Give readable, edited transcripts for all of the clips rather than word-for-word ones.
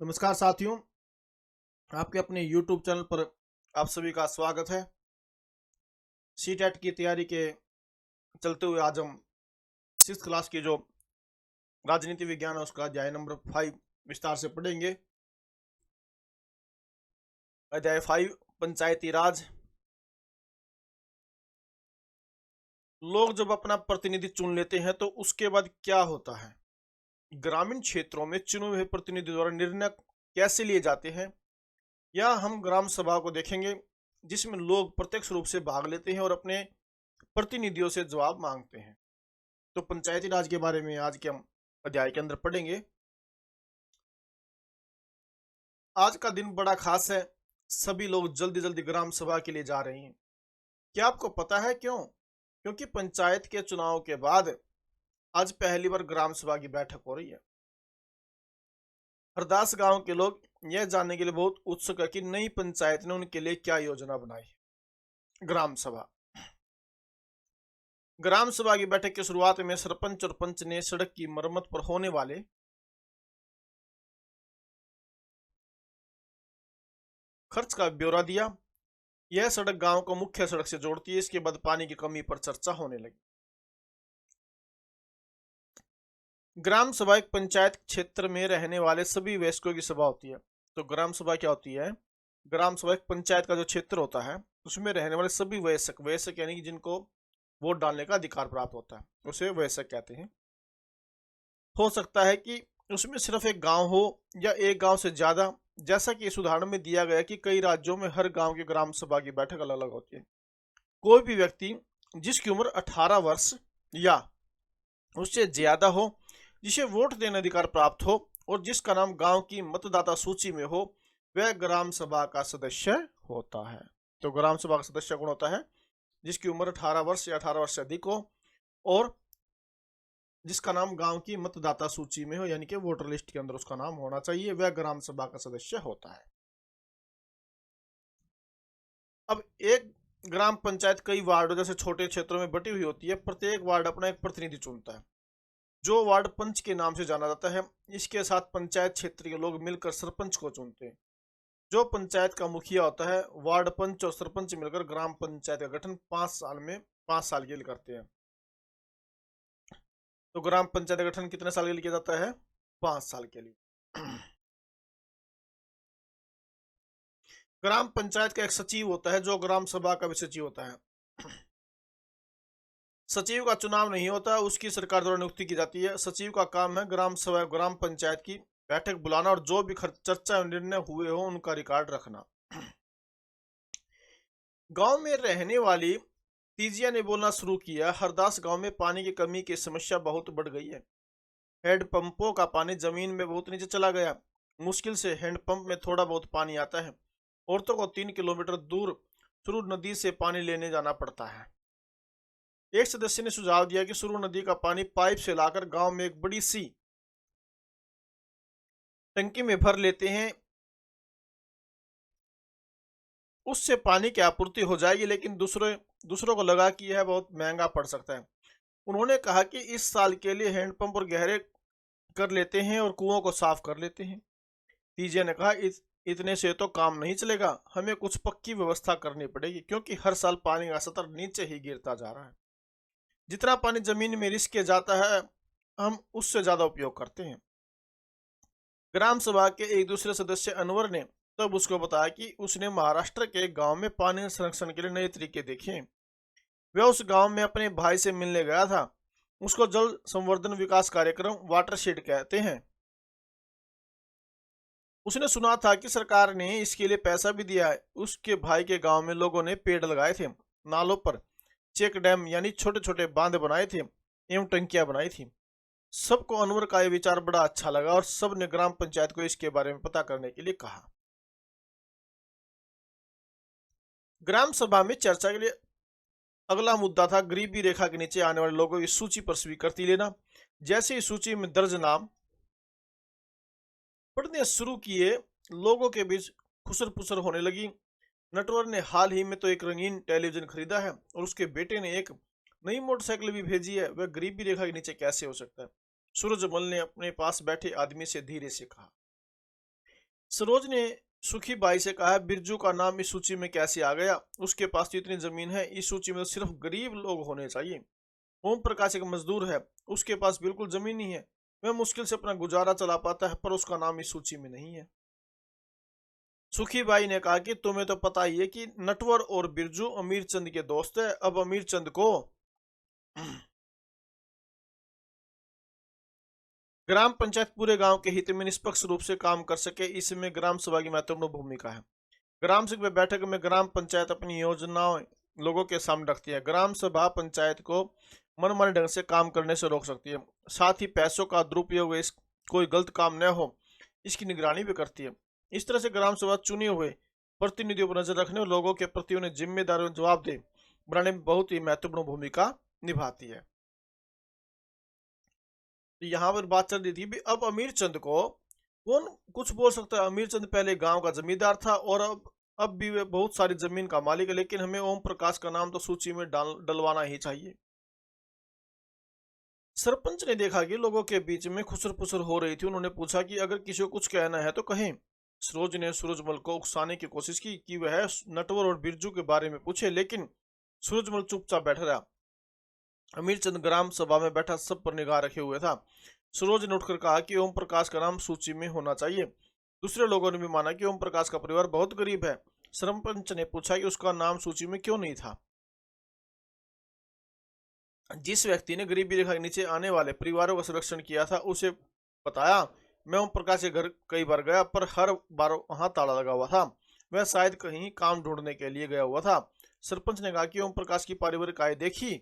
नमस्कार साथियों, आपके अपने YouTube चैनल पर आप सभी का स्वागत है। सीटेट की तैयारी के चलते हुए आज हम 6th क्लास की जो राजनीति विज्ञान है उसका अध्याय नंबर 5 विस्तार से पढ़ेंगे। अध्याय 5 पंचायती राज। लोग जब अपना प्रतिनिधि चुन लेते हैं तो उसके बाद क्या होता है? ग्रामीण क्षेत्रों में चुने हुए प्रतिनिधि द्वारा निर्णय कैसे लिए जाते हैं, या हम ग्राम सभा को देखेंगे जिसमें लोग प्रत्यक्ष रूप से भाग लेते हैं और अपने प्रतिनिधियों से जवाब मांगते हैं। तो पंचायती राज के बारे में आज के हम अध्याय के अंदर पढ़ेंगे। आज का दिन बड़ा खास है। सभी लोग जल्दी जल्दी ग्राम सभा के लिए जा रहे हैं। क्या आपको पता है क्यों? क्योंकि पंचायत के चुनाव के बाद आज पहली बार ग्राम सभा की बैठक हो रही है। हरदास गांव के लोग यह जानने के लिए बहुत उत्सुक है कि नई पंचायत ने उनके लिए क्या योजना बनाई है। ग्राम सभा की बैठक की शुरुआत में सरपंच और पंच ने सड़क की मरम्मत पर होने वाले खर्च का ब्यौरा दिया। यह सड़क गांव को मुख्य सड़क से जोड़ती है। इसके बाद पानी की कमी पर चर्चा होने लगी। ग्राम सभा एक पंचायत क्षेत्र में रहने वाले सभी वयस्कों की सभा होती है। तो ग्राम सभा क्या होती है? ग्राम सभा एक पंचायत का जो क्षेत्र होता है उसमें रहने वाले सभी वयस्क वयस्क यानी कि जिनको वोट डालने का अधिकार प्राप्त होता है उसे वयस्क कहते हैं। हो सकता है कि उसमें सिर्फ एक गांव हो या एक गांव से ज्यादा, जैसा कि इस उदाहरण में दिया गया कि कई राज्यों में हर गांव की ग्राम सभा की बैठक अलग अलग होती है। कोई भी व्यक्ति जिसकी उम्र 18 वर्ष या उससे ज्यादा हो, जिसे वोट देने अधिकार प्राप्त हो और जिसका नाम गांव की मतदाता सूची में हो, वह ग्राम सभा का सदस्य होता है। तो ग्राम सभा का सदस्य कौन होता है? जिसकी उम्र 18 वर्ष या 18 वर्ष से अधिक हो और जिसका नाम गांव की मतदाता सूची में हो, यानी कि वोटर लिस्ट के अंदर उसका नाम होना चाहिए, वह ग्राम सभा का सदस्य होता है। अब एक ग्राम पंचायत कई वार्डों जैसे छोटे क्षेत्रों में बटी हुई होती है। प्रत्येक वार्ड अपना एक प्रतिनिधि चुनता है जो वार्ड पंच के नाम से जाना जाता है। इसके साथ पंचायत क्षेत्र के लोग मिलकर सरपंच को चुनते हैं जो पंचायत का मुखिया होता है। वार्ड पंच और सरपंच मिलकर ग्राम पंचायत का गठन 5 साल के लिए करते हैं। तो ग्राम पंचायत का गठन कितने साल के लिए किया जाता है? 5 साल के लिए। ग्राम पंचायत का एक सचिव होता है जो ग्राम सभा का भी सचिव होता है। सचिव का चुनाव नहीं होता, उसकी सरकार द्वारा नियुक्ति की जाती है। सचिव का काम है ग्राम सभा ग्राम पंचायत की बैठक बुलाना और जो भी चर्चा और निर्णय हुए हो उनका रिकॉर्ड रखना। गांव में रहने वाली तीजिया ने बोलना शुरू किया। हरदास गांव में पानी की कमी की समस्या बहुत बढ़ गई है। हैंडपंपों का पानी जमीन में बहुत नीचे चला गया। मुश्किल से हैंडपंप में थोड़ा बहुत पानी आता है। औरतों को 3 किलोमीटर दूर सुरू नदी से पानी लेने जाना पड़ता है। एक सदस्य ने सुझाव दिया कि सुरू नदी का पानी पाइप से लाकर गांव में एक बड़ी सी टंकी में भर लेते हैं, उससे पानी की आपूर्ति हो जाएगी। लेकिन दूसरों को लगा कि यह बहुत महंगा पड़ सकता है। उन्होंने कहा कि इस साल के लिए हैंडपंप और गहरे कर लेते हैं और कुओं को साफ कर लेते हैं। तीजे ने कहा, इतने से तो काम नहीं चलेगा, हमें कुछ पक्की व्यवस्था करनी पड़ेगी क्योंकि हर साल पानी का स्तर नीचे ही गिरता जा रहा है। जितना पानी जमीन में रिस के जाता है हम उससे ज्यादा उपयोग करते हैं। ग्राम सभा के एक दूसरे सदस्य अनवर ने तब उसको बताया कि उसने महाराष्ट्र के एक गांव में पानी संरक्षण के लिए नए तरीके देखे। वह उस गांव में अपने भाई से मिलने गया था। उसको जल संवर्धन विकास कार्यक्रम वाटरशेड कहते हैं। उसने सुना था कि सरकार ने इसके लिए पैसा भी दिया है। उसके भाई के गांव में लोगों ने पेड़ लगाए थे, नालों पर चेक डैम यानी छोटे छोटे बांध बनाए थे एवं टंकियां बनाई थी। सबको अनवर का यह विचार बड़ा अच्छा लगा और सब ने ग्राम पंचायत को इसके बारे में पता करने के लिए कहा। ग्राम सभा में चर्चा के लिए अगला मुद्दा था गरीबी रेखा के नीचे आने वाले लोगों की सूची पर स्वीकृति लेना। जैसे ही सूची में दर्ज नाम पढ़ने शुरू किए, लोगों के बीच खुसर पुसर होने लगी। नटवर ने हाल ही में तो एक रंगीन टेलीविजन खरीदा है और उसके बेटे ने एक नई मोटरसाइकिल भी भेजी है, वह गरीबी रेखा के नीचे कैसे हो सकता है? सूरजमल ने अपने पास बैठे आदमी से धीरे से कहा। सरोज ने सुखी बाई से कहा, बिरजू का नाम इस सूची में कैसे आ गया? उसके पास तो इतनी जमीन है, इस सूची में तो सिर्फ गरीब लोग होने चाहिए। ओम प्रकाश एक मजदूर है, उसके पास बिल्कुल जमीन नहीं है। वह मुश्किल से अपना गुजारा चला पाता है, पर उसका नाम इस सूची में नहीं है। सुखी बाई ने कहा कि तुम्हें तो पता ही है कि नटवर और बिरजू अमीर चंद के दोस्त है। अब अमीर चंद को ग्राम पंचायत पूरे गांव के हित में निष्पक्ष रूप से काम कर सके, इसमें ग्राम सभा की महत्वपूर्ण भूमिका है। ग्राम सभा बैठक में ग्राम पंचायत अपनी योजनाएं लोगों के सामने रखती है। ग्राम सभा पंचायत को मनमाने ढंग से काम करने से रोक सकती है। साथ ही पैसों का दुरुपयोग, कोई गलत काम न हो, इसकी निगरानी भी करती है। इस तरह से ग्राम सभा चुने हुए प्रतिनिधियों पर नजर रखने और लोगों के प्रति उन्हें जिम्मेदार और जवाबदेह बनाने में बहुत ही महत्वपूर्ण भूमिका निभाती है। तो यहाँ पर बात चल रही थी भी अब अमीर चंद को कौन कुछ बोल सकता है? अमीर चंद पहले गांव का जमींदार था और अब भी वे बहुत सारी जमीन का मालिक है, लेकिन हमें ओम प्रकाश का नाम तो सूची में डलवाना ही चाहिए। सरपंच ने देखा कि लोगों के बीच में खुसर पुसर हो रही थी। उन्होंने पूछा कि अगर किसी को कुछ कहना है तो कहें। सरोज ने सूरजमल को उकसाने की कोशिश की कि वह नटवर और बिरजू के बारे में पूछे, लेकिन सूरजमल चुपचाप बैठा रहा। अमीर चंद ग्राम सभा में बैठा सब पर निगाह रखे हुए था। सरोज ने उठकर कहा कि ओम प्रकाश का नाम सूची में होना चाहिए। दूसरे लोगों ने भी माना कि ओम प्रकाश का परिवार बहुत गरीब है। सरपंच ने पूछा कि उसका नाम सूची में क्यों नहीं था। जिस व्यक्ति ने गरीबी रेखा के नीचे आने वाले परिवारों का संरक्षण किया था, उसे बताया, मैं ओम प्रकाश के घर कई बार गया, पर हर बार वहां ताला लगा हुआ था। वह शायद कहीं काम ढूंढने के लिए गया हुआ था। सरपंच ने कहा कि ओम प्रकाश की पारिवारिक आय देखी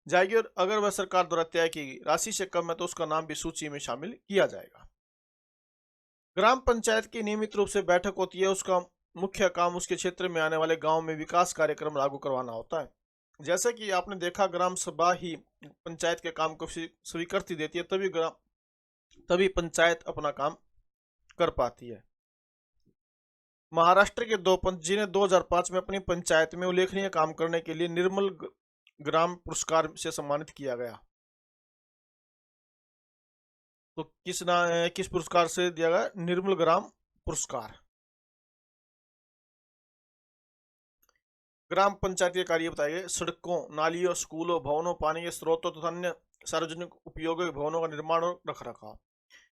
जाएगी और अगर वह सरकार द्वारा तय की राशि से कम है तो उसका नाम भी सूची में शामिल किया जाएगा। ग्राम पंचायत की नियमित रूप से बैठक होती है। उसका मुख्य काम उसके क्षेत्र में आने वाले गांव में विकास कार्यक्रम लागू करवाना होता है। जैसे कि आपने देखा, ग्राम सभा ही पंचायत के काम को स्वीकृति देती है, तभी पंचायत अपना काम कर पाती है। महाराष्ट्र के दो पंच जिन्हें 2005 में अपनी पंचायत में उल्लेखनीय काम करने के लिए निर्मल ग्राम पुरस्कार से सम्मानित किया गया। तो किस पुरस्कार से दिया गया? निर्मल ग्राम पुरस्कार। ग्राम पंचायत के कार्य बताए गए, सड़कों, नालियों, स्कूलों, भवनों, पानी के स्रोतों तथा अन्य सार्वजनिक उपयोगी भवनों का निर्माण और रखरखाव,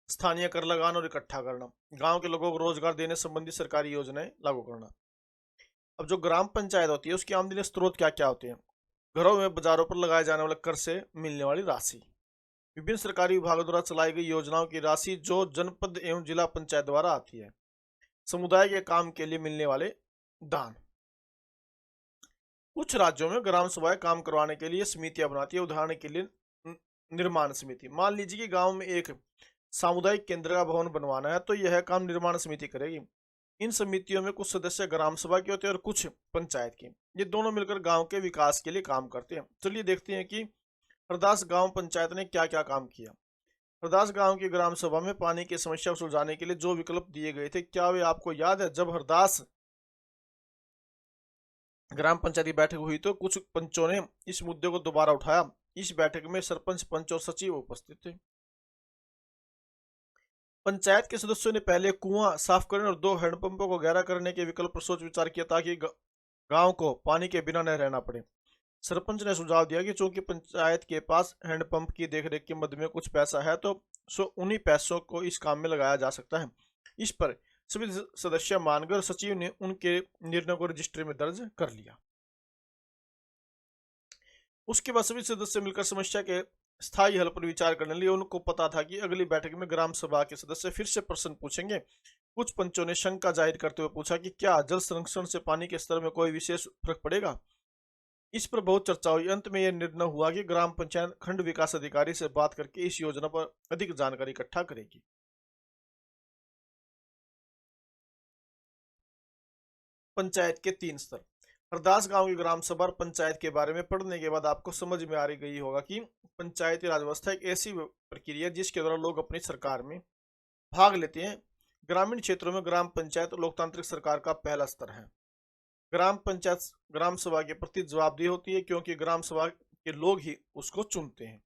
स्थानीय कर लगाना और इकट्ठा करना, गांव के लोगों को रोजगार देने संबंधी सरकारी योजनाएं लागू करना। अब जो ग्राम पंचायत होती है उसकी आमदनी स्रोत क्या क्या होते हैं? घरों में बाजारों पर लगाए जाने वाले कर से मिलने वाली राशि, विभिन्न सरकारी विभागों द्वारा चलाई गई योजनाओं की राशि जो जनपद एवं जिला पंचायत द्वारा आती है, समुदाय के काम के लिए मिलने वाले दान। कुछ राज्यों में ग्राम सभाएं काम करवाने के लिए समितियां बनाती है। उदाहरण के लिए निर्माण समिति। मान लीजिए कि गांव में एक सामुदायिक केंद्र का भवन बनवाना है, तो यह काम निर्माण समिति करेगी। इन समितियों में कुछ सदस्य ग्राम सभा के होते हैं और कुछ पंचायत के। ये दोनों मिलकर गांव के विकास के लिए काम करते हैं। चलिए देखते हैं कि हरदास गांव पंचायत ने क्या क्या काम किया। हरदास गांव की ग्राम सभा में पानी की समस्या को सुलझाने के लिए जो विकल्प दिए गए थे, क्या वे आपको याद है? जब हरदास ग्राम पंचायत की बैठक हुई तो कुछ पंचों ने इस मुद्दे को दोबारा उठाया। इस बैठक में सरपंच, पंच और सचिव उपस्थित थे। पंचायत के सदस्यों ने पहले कुआं साफ करने और 2 हैंडपंपों को गहरा करने के विकल्प पर सोच विचार किया ताकि गांव को पानी के बिना न रहना पड़े। सरपंच ने सुझाव दिया कि चूंकि पंचायत के पास हैंडपंप की देखरेख के मद में कुछ पैसा है, तो उन्हीं पैसों को इस काम में लगाया जा सकता है। इस पर सभी सदस्य मानकर सचिव ने उनके निर्णय को रजिस्ट्री में दर्ज कर लिया। उसके बाद सभी सदस्य मिलकर समस्या के स्थायी हल पर विचार करने लिए। उनको पता था कि अगली बैठक में ग्राम सभा के सदस्य फिर से प्रश्न पूछेंगे। कुछ पंचों ने शंका जाहिर करते हुए पूछा कि क्या जल संरक्षण से पानी के स्तर में कोई विशेष फर्क पड़ेगा। इस पर बहुत चर्चा हुई। अंत में यह निर्णय हुआ कि ग्राम पंचायत खंड विकास अधिकारी से बात करके इस योजना पर अधिक जानकारी इकट्ठा करेगी। पंचायत के 3 स्तर। हरदास गांव की ग्राम सभा और पंचायत के बारे में पढ़ने के बाद आपको समझ में आ गई होगा कि पंचायती राज व्यवस्था एक ऐसी प्रक्रिया जिसके द्वारा लोग अपनी सरकार में भाग लेते हैं। ग्रामीण क्षेत्रों में ग्राम पंचायत लोकतांत्रिक सरकार का पहला स्तर है। ग्राम पंचायत ग्राम सभा के प्रति जवाबदेह होती है, क्योंकि ग्राम सभा के लोग ही उसको चुनते हैं।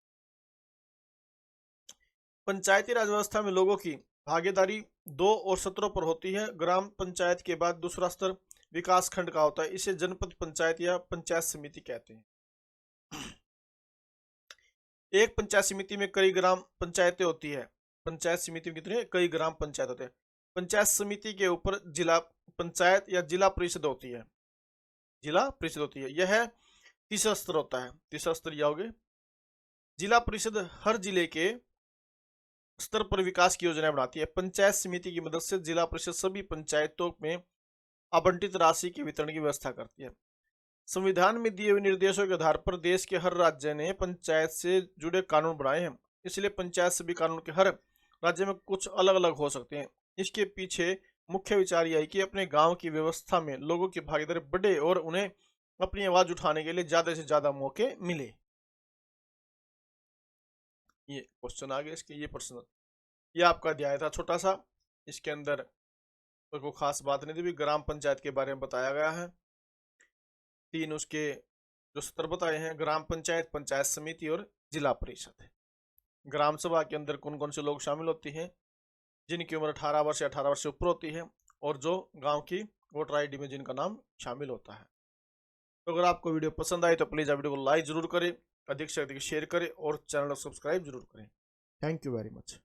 पंचायती राज व्यवस्था में लोगों की भागीदारी 2 और सत्रों पर होती है। ग्राम पंचायत के बाद दूसरा स्तर विकास खंड का होता है, इसे जनपद पंचायत या पंचायत समिति कहते हैं। एक पंचायत समिति में कई ग्राम पंचायतें होती है। पंचायत समिति में कितने कई ग्राम पंचायत होते हैं। पंचायत समिति के ऊपर जिला पंचायत या जिला परिषद होती है। जिला परिषद होती है, यह तीसरा स्तर होता है। तीसरा स्तर यह होगे। जिला परिषद हर जिले के स्तर पर विकास की योजना बनाती है। पंचायत समिति की मदद से जिला परिषद सभी पंचायतों में आवंटित राशि के वितरण की व्यवस्था करती है। संविधान में दिए हुए निर्देशों के आधार पर देश के हर राज्य ने पंचायत से जुड़े कानून बनाए हैं, इसलिए पंचायत सभी कानून के हर राज्य में कुछ अलग अलग हो सकते हैं। इसके पीछे मुख्य विचार यह है कि अपने गांव की व्यवस्था में लोगों की भागीदारी बढ़े और उन्हें अपनी आवाज उठाने के लिए ज्यादा से ज्यादा मौके मिले। ये क्वेश्चन आ गया इसके, ये प्रश्न, ये आपका अध्याय था छोटा सा, इसके अंदर कोई खास बात नहीं थी। ग्राम पंचायत के बारे में बताया गया है। 3 उसके जो स्तर बताए हैं, ग्राम पंचायत, पंचायत समिति और जिला परिषद। ग्राम सभा के अंदर कौन कौन से लोग शामिल होते हैं, जिनकी उम्र 18 वर्ष या 18 वर्ष से ऊपर होती है, और जो गांव की वोटर आईडी में जिनका नाम शामिल होता है। तो अगर आपको वीडियो पसंद आए तो प्लीज़ आप वीडियो को लाइक जरूर करें, अधिक से अधिक शेयर करें और चैनल को सब्सक्राइब जरूर करें। Thank you very much.